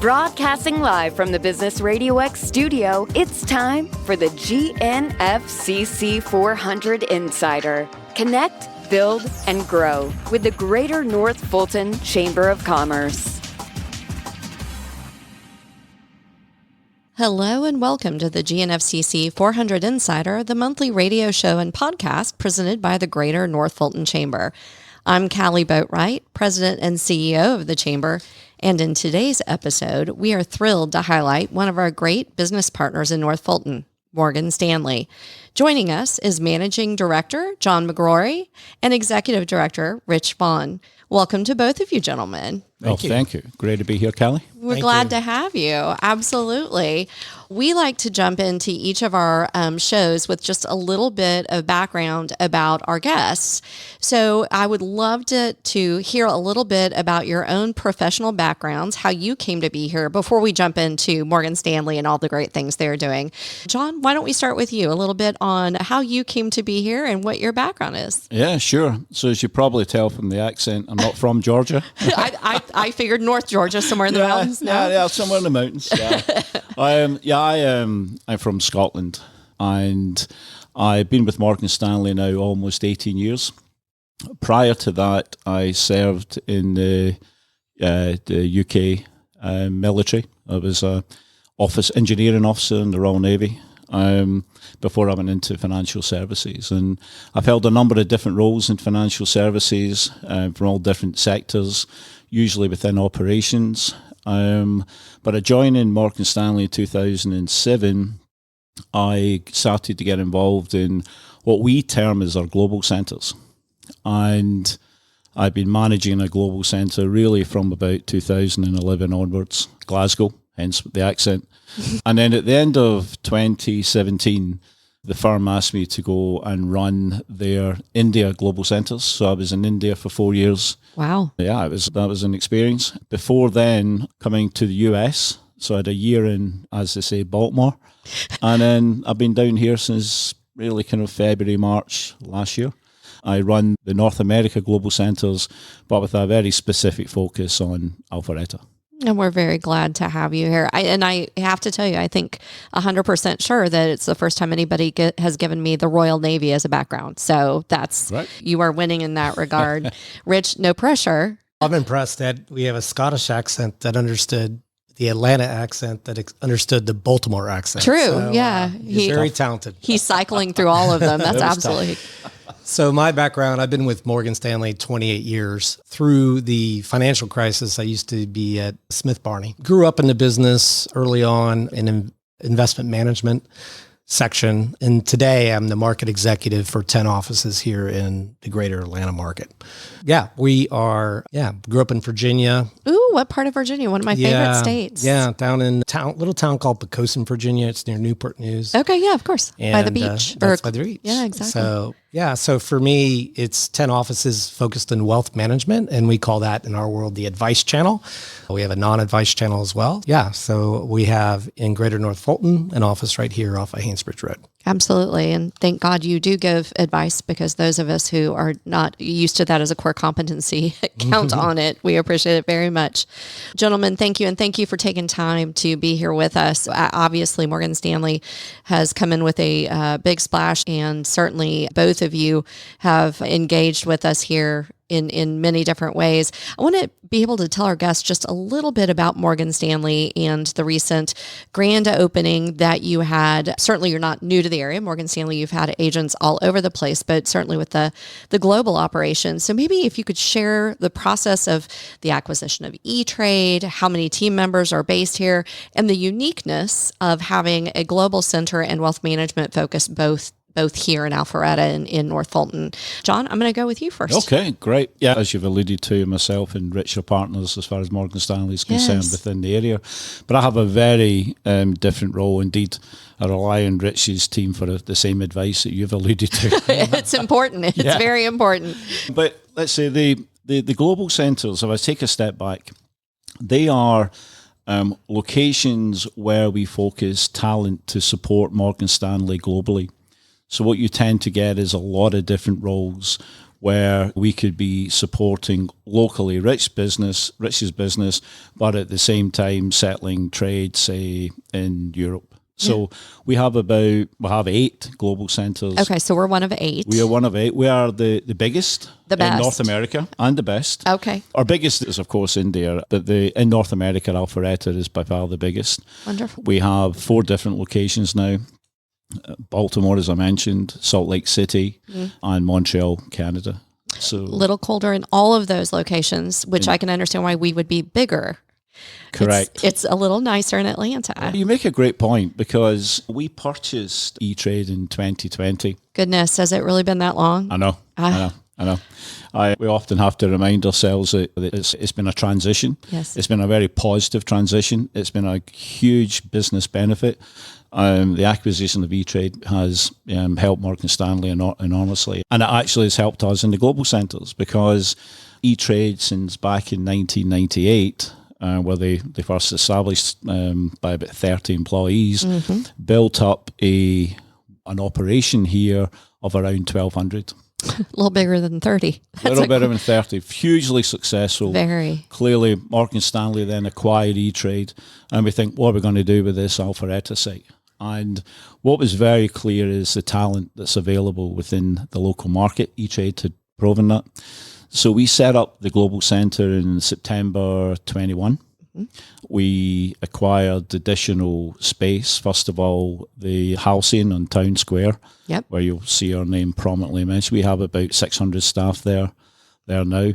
Broadcasting live from the Business RadioX studio, it's time for the Gnfcc 400 Insider. Connect, build, and grow with the Greater North Fulton Chamber of Commerce. Hello and welcome to the Gnfcc 400 Insider, the monthly radio show and podcast presented by the Greater North Fulton Chamber. I'm Kali Boatright, President and CEO of the Chamber, and in today's episode, we are thrilled to highlight one of our great business partners in North Fulton, Morgan Stanley. Joining us is Managing Director John McGrory and Executive Director Rich Vaughan. Welcome to both of you, gentlemen. Thank you. Great to be here, Kali. We're glad to have you. Absolutely. We like to jump into each of our shows with just a little bit of background about our guests. So I would love to hear a little bit about your own professional backgrounds, how you came to be here before we jump into Morgan Stanley and all the great things they're doing. John, why don't we start with you a little bit on how you came to be here and what your background is? Yeah, sure. So as you probably tell from the accent, I'm not from Georgia. I figured North Georgia, somewhere in the mountains. No? Yeah, somewhere in the mountains. I'm from Scotland, and I've been with Morgan Stanley now almost 18 years. Prior to that, I served in the UK military. I was an engineering officer in the Royal Navy before I went into financial services. And I've held a number of different roles in financial services from all different sectors, usually within operations. But I joined in Morgan Stanley in 2007. I started to get involved in what we term as our global centres. And I've been managing a global centre really from about 2011 onwards, Glasgow, hence the accent. And then at the end of 2017, the firm asked me to go and run their India global centres. So I was in India for 4 years. Wow. Yeah, that was an experience. Before then, coming to the US, so I had a year in, as they say, Baltimore. And then I've been down here since really kind of February, March last year. I run the North America global centres, but with a very specific focus on Alpharetta. And we're very glad to have you here. I have to tell you, I think 100% sure that it's the first time anybody has given me the Royal Navy as a background. So that's right. You are winning in that regard. Rich, no pressure. I'm impressed that we have a Scottish accent that understood the Atlanta accent, that understood the Baltimore accent. True, so, yeah. He's very talented. He's cycling through all of them. That's absolutely... So my background, I've been with Morgan Stanley 28 years. Through the financial crisis, I used to be at Smith Barney. Grew up in the business early on in investment management section. And today I'm the market executive for 10 offices here in the greater Atlanta market. Yeah, we are, grew up in Virginia. Ooh, what part of Virginia? One of my favorite states. Yeah, down in little town called Poquoson, Virginia. It's near Newport News. Okay, yeah, of course. And, by the beach. That's by the beach. Yeah, exactly. So for me, it's 10 offices focused in wealth management, and we call that in our world the advice channel. We have a non-advice channel as well. Yeah, so we have in Greater North Fulton an office right here off of Hanesbridge Road. Absolutely. And thank God you do give advice, because those of us who are not used to that as a core competency count on it. We appreciate it very much. Gentlemen, thank you. And thank you for taking time to be here with us. Obviously, Morgan Stanley has come in with a big splash, and certainly both of you have engaged with us here in many different ways. I want to be able to tell our guests just a little bit about Morgan Stanley and the recent grand opening that you had. Certainly you're not new to the area. Morgan Stanley, you've had agents all over the place, but certainly with the global operation. So maybe if you could share the process of the acquisition of E-Trade, how many team members are based here, and the uniqueness of having a global center and wealth management focus both here in Alpharetta and in North Fulton. John, I'm going to go with you first. Okay, great. Yeah, as you've alluded to, myself and Rich are partners as far as Morgan Stanley is concerned within the area. But I have a very different role. Indeed, I rely on Rich's team for the same advice that you've alluded to. It's important. It's very important. But let's say the global centres, if I take a step back, they are locations where we focus talent to support Morgan Stanley globally. So what you tend to get is a lot of different roles where we could be supporting locally rich's business, but at the same time settling trade, say, in Europe. So we have 8 global centres. Okay, so we're one of 8. We are one of 8. We are the biggest the best in North America and the best. Okay. Our biggest is, of course, India, but in North America, Alpharetta is by far the biggest. Wonderful. We have 4 different locations now. Baltimore, as I mentioned, Salt Lake City, and Montreal, Canada. So a little colder in all of those locations, which I can understand why we would be bigger. Correct. It's a little nicer in Atlanta. You make a great point, because we purchased E-Trade in 2020. Goodness, has it really been that long? I know. We often have to remind ourselves that it's been a transition. Yes. It's been a very positive transition. It's been a huge business benefit. The acquisition of E-Trade has helped Morgan Stanley enormously. And it actually has helped us in the global centres, because E-Trade, since back in 1998, where they first established by about 30 employees, built up an operation here of around 1,200. A little bigger than 30. A little better than 30. Hugely successful. Very. Clearly, Morgan Stanley then acquired E-Trade, and we think, what are we going to do with this Alpharetta site? And what was very clear is the talent that's available within the local market. E-Trade had proven that. So we set up the global centre in September 21. We acquired additional space. First of all, the Halcyon on Town Square, where you'll see our name prominently mentioned. We have about 600 staff there now.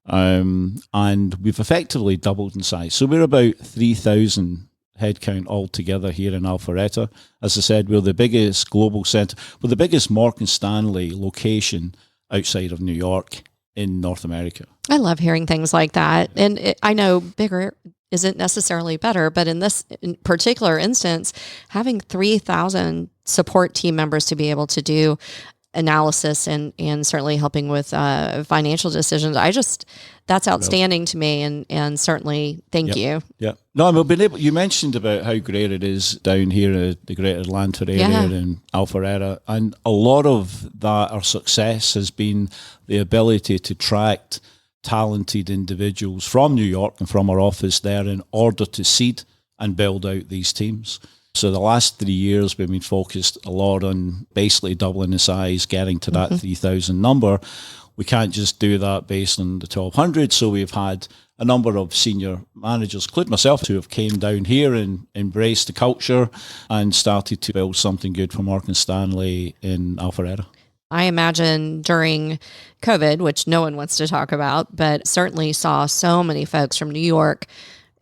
And we've effectively doubled in size. So we're about 3,000 headcount altogether here in Alpharetta. As I said, we're the biggest global centre. We're the biggest Morgan Stanley location outside of New York in North America. I love hearing things like that. And I know bigger isn't necessarily better, but in this particular instance, having 3,000 support team members to be able to do analysis and certainly helping with financial decisions, that's outstanding to me, and certainly thank you. Yeah. No, we've been able. You mentioned about how great it is down here in the Greater Atlanta area and Alpharetta, and a lot of that, our success has been the ability to attract talented individuals from New York and from our office there in order to seed and build out these teams. So the last 3 years, we've been focused a lot on basically doubling the size, getting to that 3,000 number. We can't just do that based on the 1,200. So we've had a number of senior managers, including myself, who have came down here and embraced the culture and started to build something good for Morgan Stanley in Alpharetta. I imagine during COVID, which no one wants to talk about, but certainly saw so many folks from New York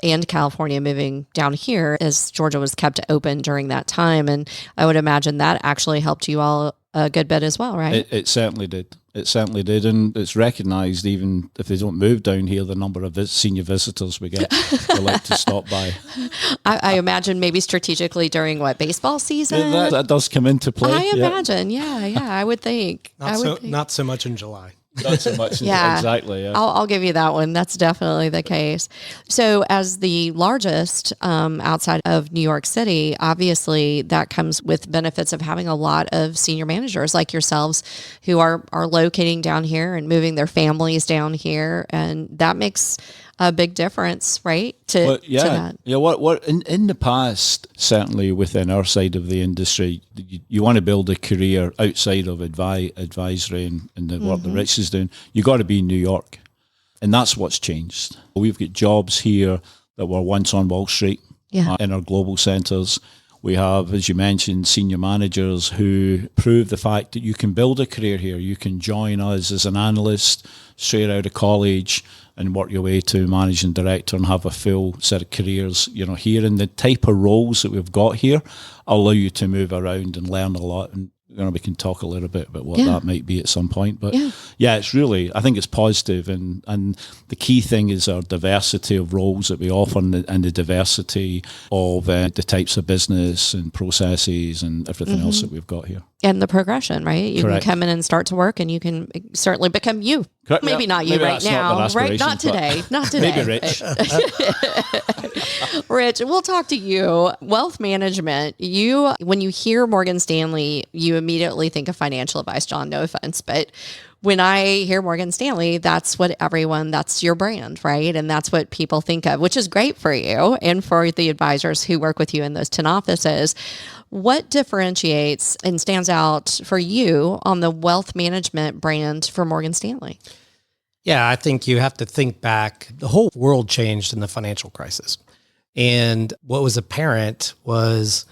and California moving down here as Georgia was kept open during that time. And I would imagine that actually helped you all a good bit as well, right? It certainly did. It certainly did. And it's recognised, even if they don't move down here, the number of senior visitors we get who like to stop by. I imagine maybe strategically during baseball season? That does come into play. I imagine. Yeah, I would think. Not so much in July. Not so much. Exactly. Yeah. I'll give you that one. That's definitely the case. So as the largest outside of New York City, obviously that comes with benefits of having a lot of senior managers like yourselves who are locating down here and moving their families down here. And that makes a big difference, right? To that. Yeah. What in the past, certainly within our side of the industry, you want to build a career outside of advisory and the work that Rich is doing. You got to be in New York, and that's what's changed. We've got jobs here that were once on Wall Street in our global centres. We have, as you mentioned, senior managers who prove the fact that you can build a career here. You can join us as an analyst straight out of college and work your way to managing director and have a full set of careers, here. And the type of roles that we've got here allow you to move around and learn a lot. And we can talk a little bit about what that might be at some point. But it's really, I think it's positive. And the key thing is our diversity of roles that we offer and the diversity of the types of business and processes and everything else that we've got here. And the progression, right? You Correct. can come in and start to work, and you can certainly become you. Correct. Maybe not you right now, right? Not today. Not today. Maybe Rich. Rich, we'll talk to you. Wealth management, when you hear Morgan Stanley, you immediately think of financial advice, John, no offense, but when I hear Morgan Stanley, that's your brand, right? And that's what people think of, which is great for you and for the advisors who work with you in those 10 offices. What differentiates and stands out for you on the wealth management brand for Morgan Stanley? Yeah, I think you have to think back. The whole world changed in the financial crisis. And what was apparent was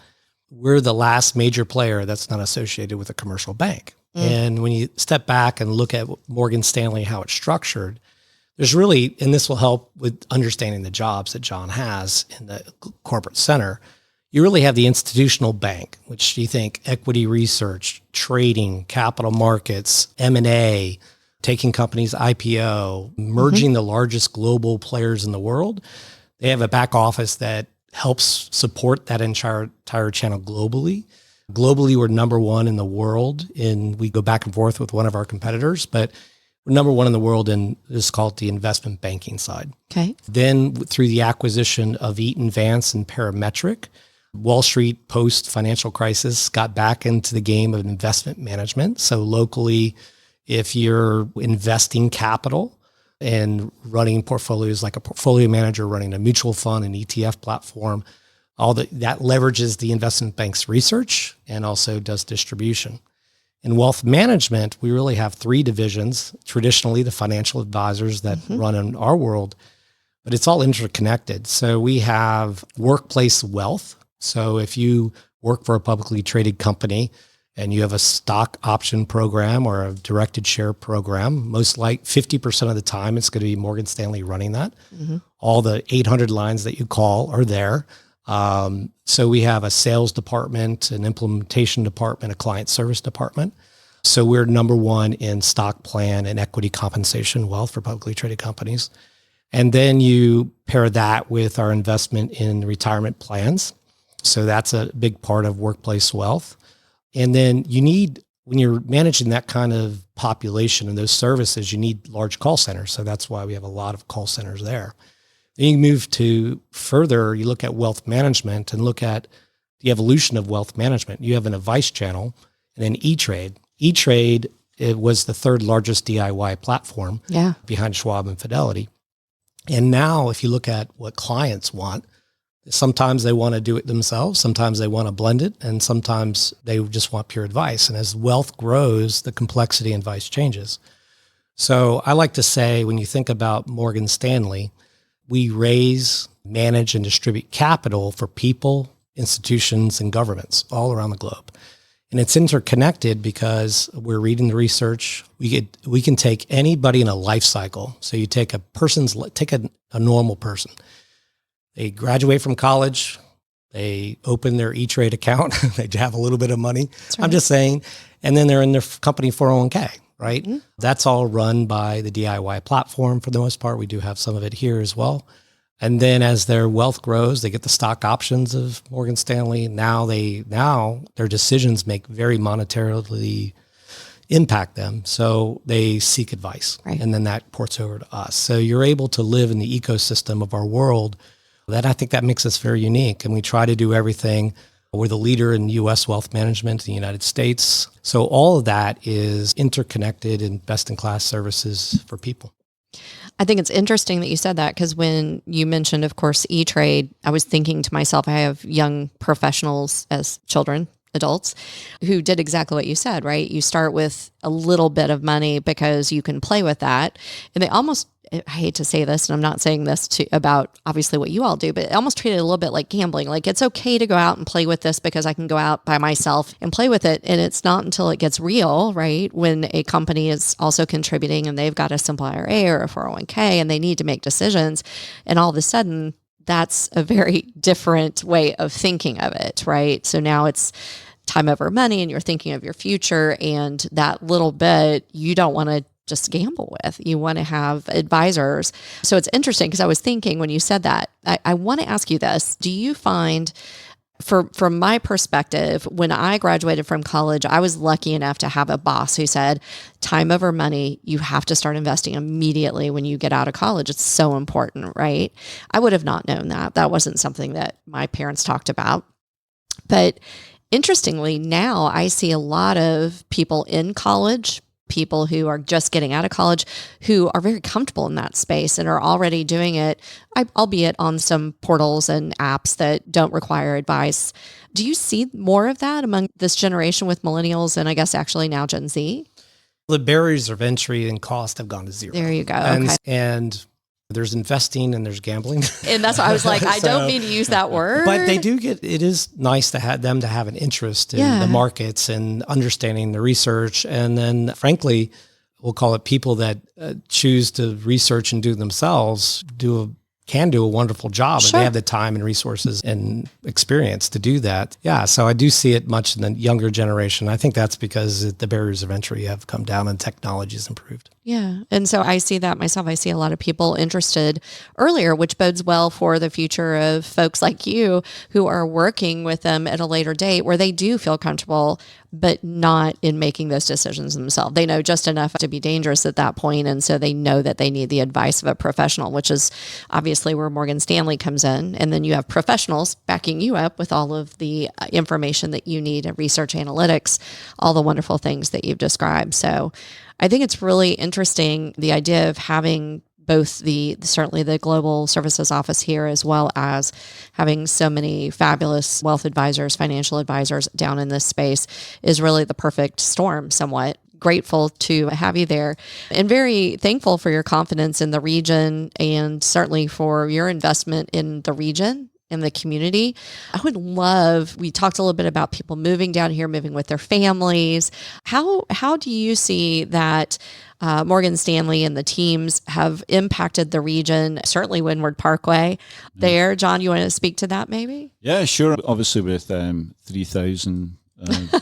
we're the last major player that's not associated with a commercial bank. And when you step back and look at Morgan Stanley, how it's structured, there's really, and this will help with understanding the jobs that John has in the corporate center, you really have the institutional bank, which you think equity research, trading, capital markets, M&A, taking companies IPO, merging the largest global players in the world. They have a back office that helps support that entire channel globally. Globally, we're number one in the world, and we go back and forth with one of our competitors, but we're number one in the world in this is called the investment banking side. Okay. Then through the acquisition of Eaton Vance and Parametric, Wall Street post-financial crisis got back into the game of investment management. So locally, if you're investing capital and running portfolios like a portfolio manager, running a mutual fund, an ETF platform, that leverages the investment bank's research and also does distribution. In wealth management, we really have three divisions, traditionally the financial advisors that run in our world, but it's all interconnected. So we have workplace wealth. So if you work for a publicly traded company and you have a stock option program or a directed share program, most like 50% of the time, it's going to be Morgan Stanley running that. All the 800 lines that you call are there. So we have a sales department, an implementation department, a client service department. So we're number one in stock plan and equity compensation wealth for publicly traded companies. And then you pair that with our investment in retirement plans. So that's a big part of workplace wealth. And then when you're managing that kind of population and those services, you need large call centers. So that's why we have a lot of call centers there. Then you move to further, you look at wealth management and look at the evolution of wealth management. You have an advice channel and then E-Trade. E-Trade, it was the third largest DIY platform behind Schwab and Fidelity. And now if you look at what clients want, sometimes they want to do it themselves, sometimes they want to blend it, and sometimes they just want pure advice. And as wealth grows, the complexity in advice changes. So I like to say, when you think about Morgan Stanley, we raise, manage, and distribute capital for people, institutions, and governments all around the globe. And it's interconnected because we're reading the research. We can take anybody in a life cycle. So you take a normal person. They graduate from college. They open their E-Trade account. They have a little bit of money. Right. I'm just saying. And then they're in their company 401k. Right? Mm-hmm. That's all run by the DIY platform for the most part. We do have some of it here as well. And then as their wealth grows, they get the stock options of Morgan Stanley. Now their decisions make very monetarily impact them. So they seek advice. Right. And then that ports over to us. So you're able to live in the ecosystem of our world. That I think that makes us very unique. And we try to do everything. We're the leader in U.S. wealth management in the United States. So all of that is interconnected and best-in-class services for people. I think it's interesting that you said that, because when you mentioned, of course, E-Trade, I was thinking to myself, I have young professionals as children, adults, who did exactly what you said, right? You start with a little bit of money because you can play with that. And they almost, I hate to say this, and I'm not saying this about obviously what you all do, but almost treat it a little bit like gambling. Like, it's okay to go out and play with this because I can go out by myself and play with it. And it's not until it gets real, right, when a company is also contributing and they've got a simple IRA or a 401k and they need to make decisions. And all of a sudden, that's a very different way of thinking of it, right? So now it's time over money and you're thinking of your future, and that little bit you don't want to just gamble with. You want to have advisors. So it's interesting because I was thinking when you said that, I want to ask you this. Do you find, From my perspective, when I graduated from college, I was lucky enough to have a boss who said, time over money, you have to start investing immediately when you get out of college. It's so important, right? I would have not known that. That wasn't something that my parents talked about. But interestingly, now I see a lot of people in college, people who are just getting out of college, who are very comfortable in that space and are already doing it, albeit on some portals and apps that don't require advice. Do you see more of that among this generation with millennials and I guess actually now Gen Z? The barriers of entry and cost have gone to zero. There you go. And, okay. and there's investing and there's gambling. And that's why I was like, I don't mean to use that word. But they do it is nice to have them to have an interest in the markets and understanding the research. And then frankly, we'll call it people that choose to research and do themselves, can do a wonderful job. Sure. And they have the time and resources and experience to do that. Yeah. So I do see it much in the younger generation. I think that's because the barriers of entry have come down and technology has improved. Yeah. And so I see that myself. I see a lot of people interested earlier, which bodes well for the future of folks like you who are working with them at a later date where they do feel comfortable, but not in making those decisions themselves. They know just enough to be dangerous at that point, and so they know that they need the advice of a professional, which is obviously where Morgan Stanley comes in. And then you have professionals backing you up with all of the information that you need, research analytics, all the wonderful things that you've described. So I think it's really interesting, the idea of having both certainly the Global Services Office here, as well as having so many fabulous wealth advisors, financial advisors down in this space is really the perfect storm somewhat. Grateful to have you there and very thankful for your confidence in the region and certainly for your investment in the region, in the community. I would love, we talked a little bit about people moving down here, moving with their families. How do you see that Morgan Stanley and the teams have impacted the region, certainly Windward Parkway there? John, you want to speak to that maybe? Yeah, sure. Obviously with 3,000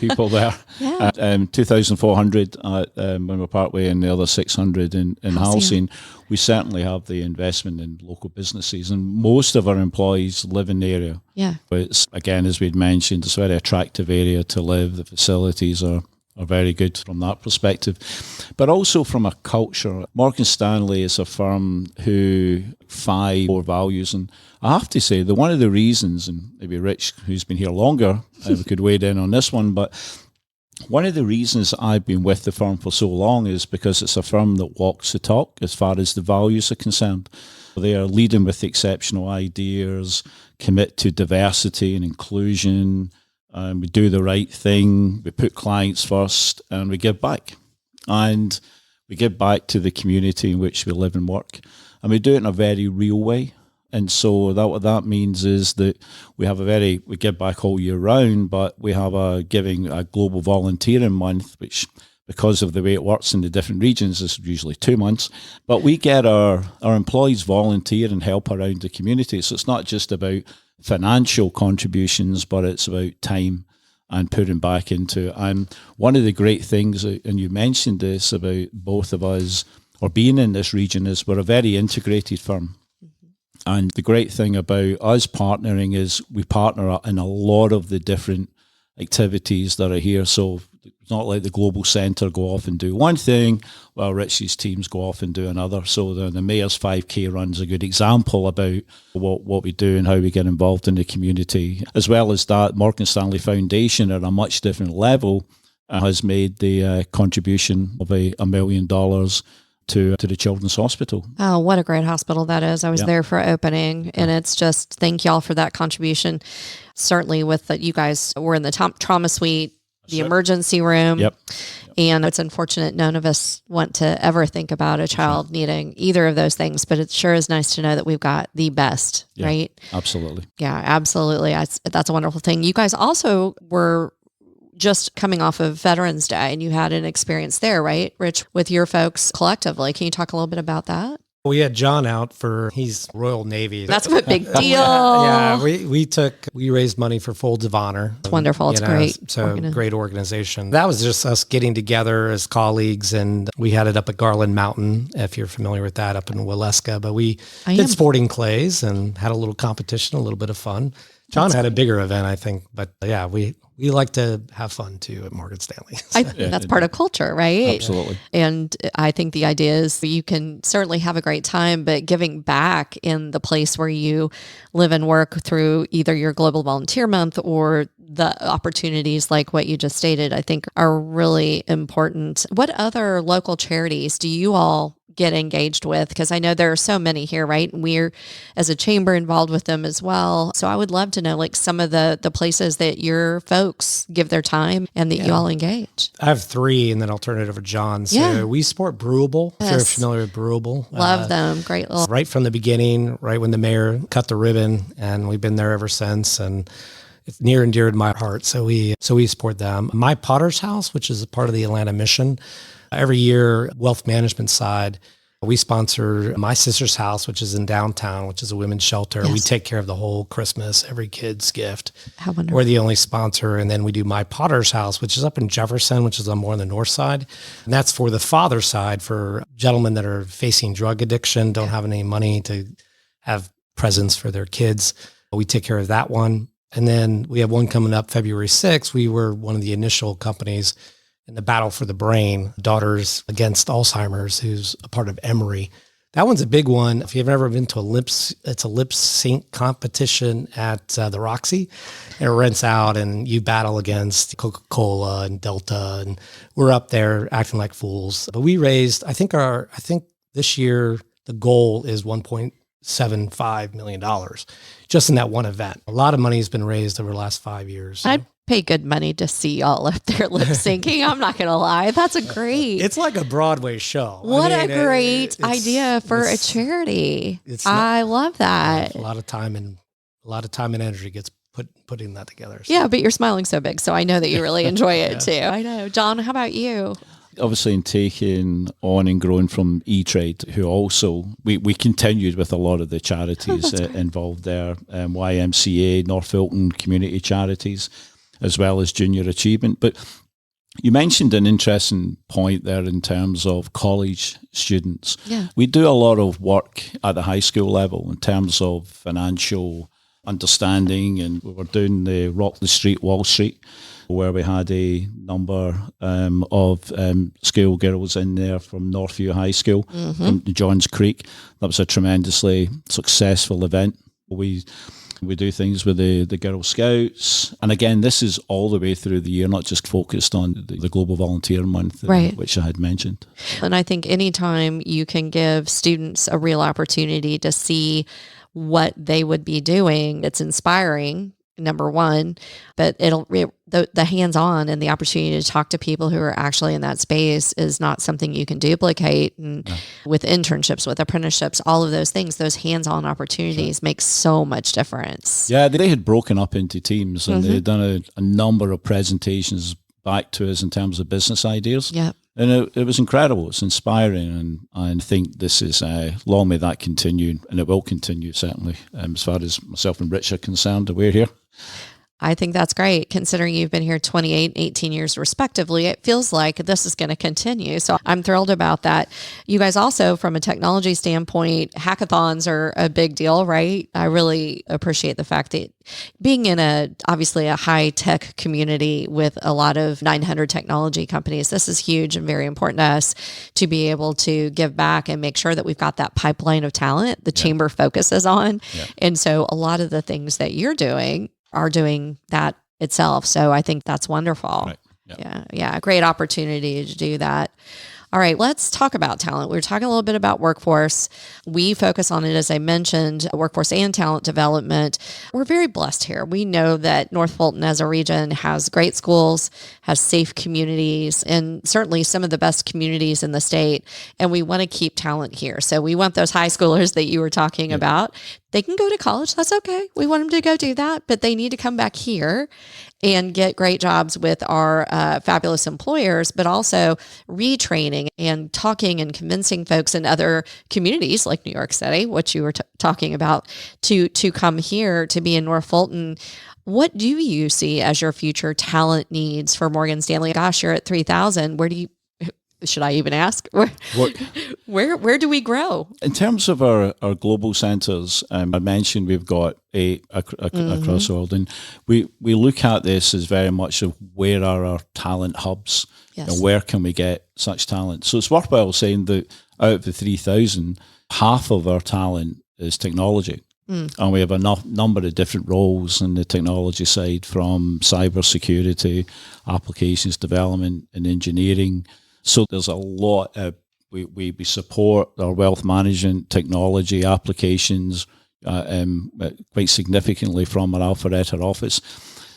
people there, Yeah. 2,400 at Windward Parkway and the other 600 in Halcyon. We certainly have the investment in local businesses, and most of our employees live in the area. Yeah. But it's, again, as we'd mentioned, it's a very attractive area to live. The facilities are very good from that perspective. But also from a culture, Morgan Stanley is a firm who 5 core values. And I have to say that one of the reasons, and maybe Rich, who's been here longer, we could weigh in on this one, but one of the reasons I've been with the firm for so long is because it's a firm that walks the talk as far as the values are concerned. They are leading with exceptional ideas, commit to diversity and inclusion. We do the right thing. We put clients first, and we give back. And we give back to the community in which we live and work. And we do it in a very real way. And so what that means is that we give back all year round, but we have a global volunteering month, which because of the way it works in the different regions is usually 2 months. But we get our employees volunteer and help around the community. So it's not just about financial contributions, but it's about time and putting back into it. And one of the great things, and you mentioned this about both of us or being in this region, is we're a very integrated firm. And the great thing about us partnering is we partner in a lot of the different activities that are here. So it's not like the global centre go off and do one thing, while Richie's teams go off and do another. So the Mayor's 5K run's a good example about what we do and how we get involved in the community. As well as that, Morgan Stanley Foundation at a much different level has made the contribution of $1 million to the Children's Hospital. Oh, what a great hospital that is. I was there for opening, and it's just, thank y'all for that contribution. Certainly with that, you guys were in the trauma suite, the emergency room. Yep. And it's unfortunate none of us want to ever think about a child needing either of those things, but it sure is nice to know that we've got the best, right? Absolutely. Yeah, absolutely. That's a wonderful thing. You guys also were just coming off of Veterans Day, and you had an experience there, right, Rich, with your folks collectively. Can you talk a little bit about that? We had John out he's Royal Navy. That's a big deal. Yeah, we raised money for Folds of Honor. It's wonderful. It's great. So great organization. That was just us getting together as colleagues, and we had it up at Garland Mountain, if you're familiar with that, up in Waleska. But we did sporting clays and had a little competition, a little bit of fun. John had a bigger event, I think, but yeah, we like to have fun too at Morgan Stanley. That's part of culture, right? Absolutely. And I think the idea is you can certainly have a great time, but giving back in the place where you live and work through either your Global Volunteer Month or the opportunities like what you just stated, I think are really important. What other local charities do you all get engaged with? Because I know there are so many here, right? And we're, as a chamber, involved with them as well. So I would love to know like some of the places that your folks give their time and that you all engage. I have 3, and then I'll turn it over to John. So we support Brewable. Yes. If you're familiar with Brewable. Love them. Great little. Right from the beginning, right when the mayor cut the ribbon, and we've been there ever since. And it's near and dear to my heart. So we support them. My Potter's House, which is a part of the Atlanta Mission, every year, wealth management side, we sponsor My Sister's House, which is in downtown, which is a women's shelter. Yes. We take care of the whole Christmas, every kid's gift. How wonderful. We're the only sponsor. And then we do My Potter's House, which is up in Jefferson, which is on more on the north side. And that's for the father side, for gentlemen that are facing drug addiction, don't have any money to have presents for their kids. We take care of that one. And then we have one coming up February 6th. We were one of the initial companies in the Battle for the Brain, Daughters Against Alzheimer's, who's a part of Emory. That one's a big one. If you've ever been to it's a lip sync competition at the Roxy. It rents out and you battle against Coca-Cola and Delta, and we're up there acting like fools. But we raised, I think this year the goal is $1.75 million just in that one event. A lot of money has been raised over the last 5 years. So. I'd pay good money to see y'all up there lip syncing. I'm not going to lie. That's a great. It's like a Broadway show. What a great idea for a charity. I love that. A lot of time and energy gets putting that together. So. Yeah, but you're smiling so big, so I know that you really enjoy it too. I know. John, how about you? Obviously, in taking on and growing from E-Trade, who also, we continued with a lot of the charities involved there, YMCA, North Fulton Community Charities, as well as Junior Achievement. But you mentioned an interesting point there in terms of college students. Yeah. We do a lot of work at the high school level in terms of financial understanding, and we were doing the Rock the Street, Wall Street, where we had a number of schoolgirls in there from Northview High School, from Johns Creek. That was a tremendously successful event. We do things with the Girl Scouts. And again, this is all the way through the year, not just focused on the Global Volunteer Month, which I had mentioned. And I think anytime you can give students a real opportunity to see what they would be doing, it's inspiring, number one, but the hands-on and the opportunity to talk to people who are actually in that space is not something you can duplicate. And with internships, with apprenticeships, all of those things, those hands-on opportunities make so much difference. Yeah, they had broken up into teams, and they had done a number of presentations back to us in terms of business ideas. Yeah. And it was incredible. It's inspiring, and I think this is long may that continue, and it will continue certainly. As far as myself and Rich are concerned, we're here. I think that's great. Considering you've been here 28 and 18 years respectively, it feels like this is going to continue. So I'm thrilled about that. You guys also, from a technology standpoint, hackathons are a big deal, right? I really appreciate the fact that being in obviously a high tech community with a lot of 900 technology companies, this is huge and very important to us to be able to give back and make sure that we've got that pipeline of talent the chamber focuses on. Yeah. And so a lot of the things that you're doing are doing that itself. So I think that's wonderful. Right. Yep. Yeah. Great opportunity to do that. All right, let's talk about talent. We were talking a little bit about workforce. We focus on it, as I mentioned, workforce and talent development. We're very blessed here. We know that North Fulton as a region has great schools, has safe communities, and certainly some of the best communities in the state. And we want to keep talent here. So we want those high schoolers that you were talking about. They can go to college. That's okay. We want them to go do that, but they need to come back here and get great jobs with our fabulous employers, but also retraining and talking and convincing folks in other communities like New York City, what you were talking about, to come here to be in North Fulton. What do you see as your future talent needs for Morgan Stanley? Gosh, you're at 3,000. Should I even ask? Where do we grow? In terms of our global centres, I mentioned we've got 8 across the world, and we look at this as very much of where are our talent hubs, and where can we get such talent. So it's worthwhile saying that out of the 3,000, half of our talent is technology. And we have a number of different roles in the technology side, from cyber security, applications development and engineering. So there's a lot of, we support our wealth management technology applications quite significantly from our Alpharetta office.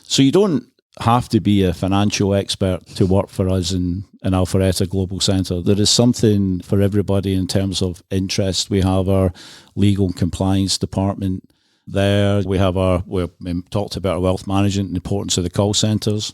So you don't have to be a financial expert to work for us in Alpharetta Global Centre. There is something for everybody in terms of interest. We have our legal and compliance department there. We talked about our wealth management and the importance of the call centres.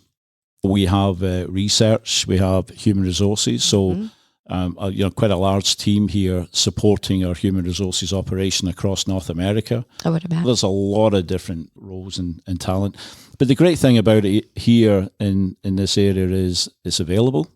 We have research. We have human resources. So quite a large team here supporting our human resources operation across North America. I would imagine. There's a lot of different roles and talent. But the great thing about it here in this area is it's available,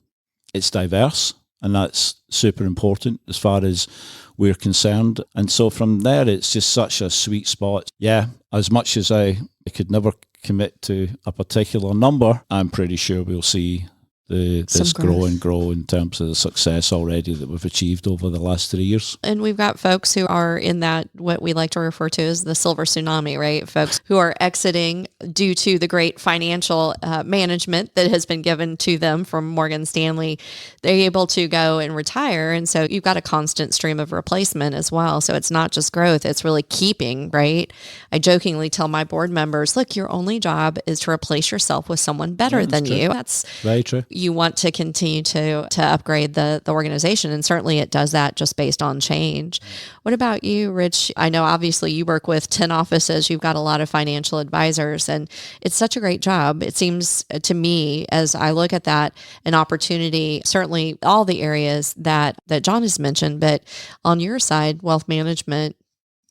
it's diverse, and that's super important as far as we're concerned. And so from there, it's just such a sweet spot. Yeah, as much as I could never commit to a particular number, I'm pretty sure we'll see this grow and grow in terms of the success already that we've achieved over the last 3 years. And we've got folks who are in that, what we like to refer to as the silver tsunami, right? Folks who are exiting due to the great financial management that has been given to them from Morgan Stanley. They're able to go and retire. And so you've got a constant stream of replacement as well. So it's not just growth, it's really keeping, right? I jokingly tell my board members, look, your only job is to replace yourself with someone better than true. you. That's very true. You want to continue to upgrade the organization, and certainly it does that just based on change. What about you, Rich? I know obviously you work with 10 offices, you've got a lot of financial advisors, and it's such a great job. It seems to me, as I look at that, an opportunity, certainly all the areas that John has mentioned, but on your side, wealth management,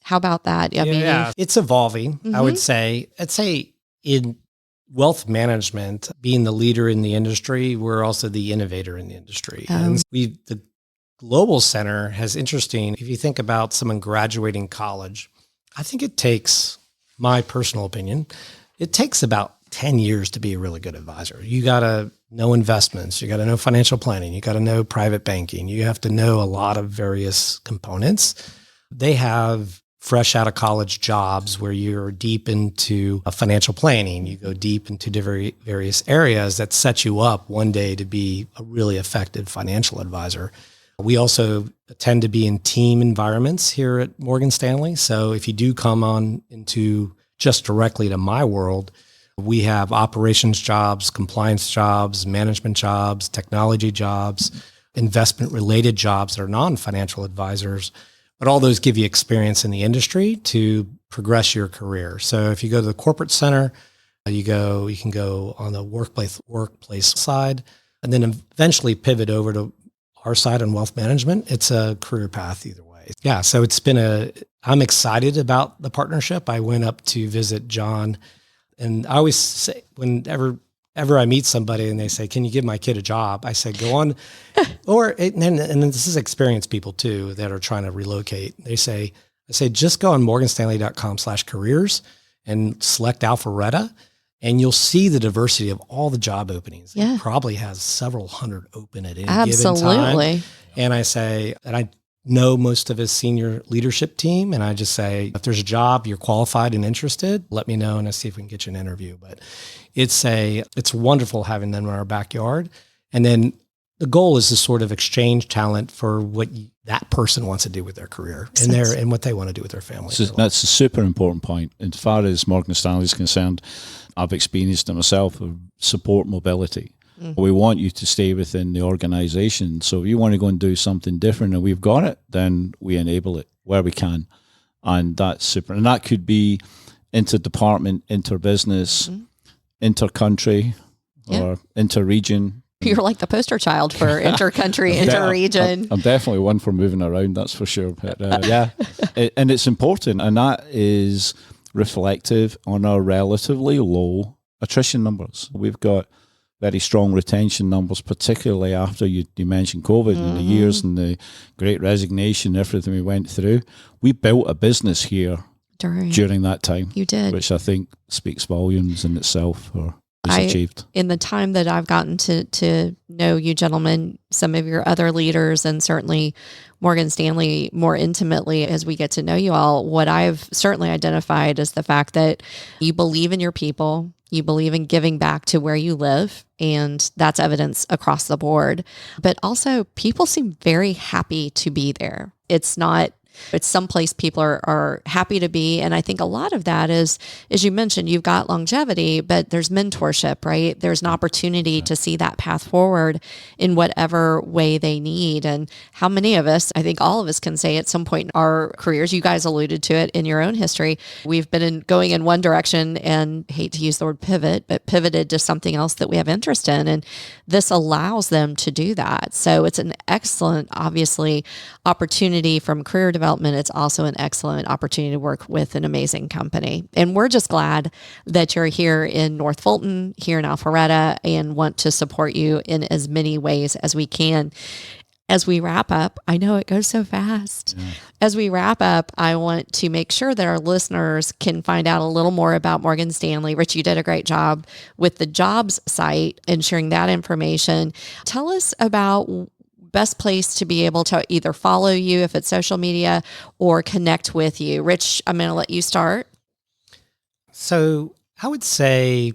how about that? I mean, it's evolving, I would say. I'd say in wealth management, being the leader in the industry, we're also the innovator in the industry. And the Global Center has interesting, if you think about someone graduating college, I think it takes, my personal opinion, it takes about 10 years to be a really good advisor. You got to know investments, you got to know financial planning, you got to know private banking, you have to know a lot of various components. They have fresh out of college jobs where you're deep into financial planning. You go deep into various areas that set you up one day to be a really effective financial advisor. We also tend to be in team environments here at Morgan Stanley. So if you do come on into just directly to my world, we have operations jobs, compliance jobs, management jobs, technology jobs, investment related jobs that are non-financial advisors. But all those give you experience in the industry to progress your career. So if you go to the corporate center, you can go on the workplace side, and then eventually pivot over to our side on wealth management. It's a career path either way. Yeah. So I'm excited about the partnership. I went up to visit John, and I always say, whenever I meet somebody and they say, can you give my kid a job? I say, go on. And then this is experienced people too that are trying to relocate. I say, just go on morganstanley.com/careers and select Alpharetta, and you'll see the diversity of all the job openings. Yeah. It probably has several hundred open at any Absolutely. given time. And I say, and I know most of his senior leadership team. And I just say, if there's a job, you're qualified and interested, let me know and I'll see if we can get you an interview. But it's wonderful having them in our backyard. And then the goal is to sort of exchange talent for what that person wants to do with their career and what they want to do with their family. So that's a super important point. As far as Morgan Stanley is concerned, I've experienced it myself, support mobility. Mm-hmm. We want you to stay within the organization. So if you want to go and do something different and we've got it, then we enable it where we can. And that's super. And that could be inter-department, inter-business, inter-country, or inter-region. You're like the poster child for inter-country, inter-region. I'm definitely one for moving around, that's for sure. But and it's important, and that is reflective on our relatively low attrition numbers. We've got very strong retention numbers, particularly after you mentioned COVID and the years and the great resignation, everything we went through. We built a business here during that time. You did. Which I think speaks volumes in itself, or was achieved. In the time that I've gotten to know you gentlemen, some of your other leaders, and certainly Morgan Stanley more intimately as we get to know you all, what I've certainly identified is the fact that you believe in your people, you believe in giving back to where you live, and that's evidence across the board. But also, people seem very happy to be there. It's someplace people are happy to be. And I think a lot of that is, as you mentioned, you've got longevity, but there's mentorship, right? There's an opportunity to see that path forward in whatever way they need. And how many of us, I think all of us can say at some point in our careers, you guys alluded to it in your own history, we've been going in one direction and hate to use the word pivot, but pivoted to something else that we have interest in. And this allows them to do that. So it's an excellent, obviously, opportunity from career development. It's also an excellent opportunity to work with an amazing company. And we're just glad that you're here in North Fulton, here in Alpharetta, and want to support you in as many ways as we can. As we wrap up, I know it goes so fast. Yeah. As we wrap up, I want to make sure that our listeners can find out a little more about Morgan Stanley. Rich, you did a great job with the jobs site and sharing that information. Tell us about best place to be able to either follow you if it's social media or connect with you. Rich, I'm going to let you start. So I would say,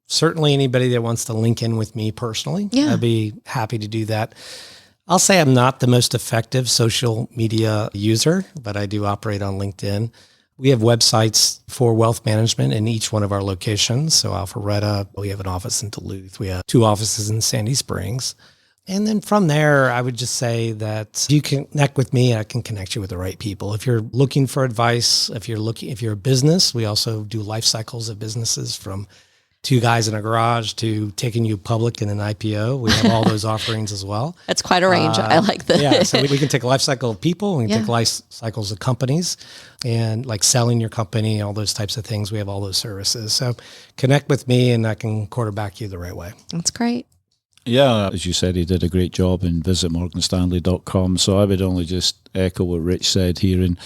certainly anybody that wants to link in with me personally, I'd be happy to do that. I'll say I'm not the most effective social media user, but I do operate on LinkedIn. We have websites for wealth management in each one of our locations. So Alpharetta, we have an office in Duluth. We have 2 offices in Sandy Springs. And then from there, I would just say that if you can connect with me, I can connect you with the right people. If you're looking for advice, if you're a business, we also do life cycles of businesses, from 2 guys in a garage to taking you public in an IPO. We have all those offerings as well. That's quite a range. I like that. Yeah, so we can take a life cycle of people, we can take life cycles of companies, and like selling your company, all those types of things. We have all those services. So connect with me and I can quarterback you the right way. That's great. Yeah, as you said, he did a great job, and visit morganstanley.com. So I would only just echo what Rich said here and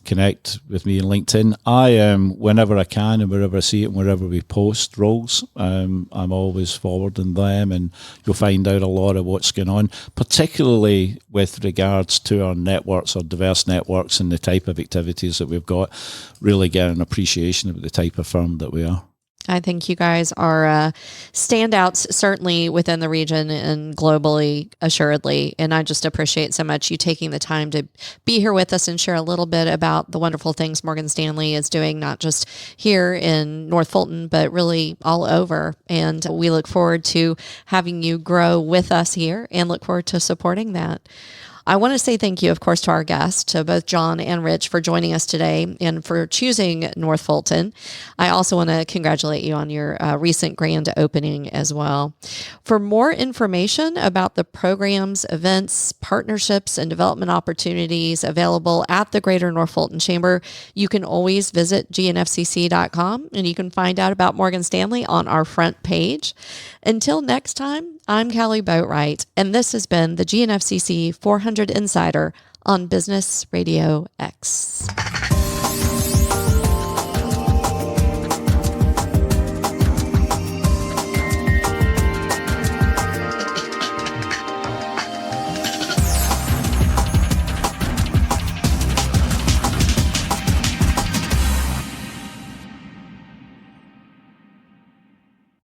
connect with me on LinkedIn. I am, whenever I can and wherever I see it and wherever we post roles, I'm always forwarding them, and you'll find out a lot of what's going on, particularly with regards to our networks, our diverse networks, and the type of activities that we've got. Really get an appreciation of the type of firm that we are. I think you guys are standouts, certainly within the region and globally, assuredly. And I just appreciate so much you taking the time to be here with us and share a little bit about the wonderful things Morgan Stanley is doing, not just here in North Fulton, but really all over. And we look forward to having you grow with us here and look forward to supporting that. I want to say thank you, of course, to our guests, to both John and Rich, for joining us today and for choosing North Fulton. I also want to congratulate you on your recent grand opening as well. For more information about the programs, events, partnerships, and development opportunities available at the Greater North Fulton Chamber, you can always visit gnfcc.com, and you can find out about Morgan Stanley on our front page. Until next time, I'm Kali Boatright, and this has been the Gnfcc 400 Insider on Business Radio X.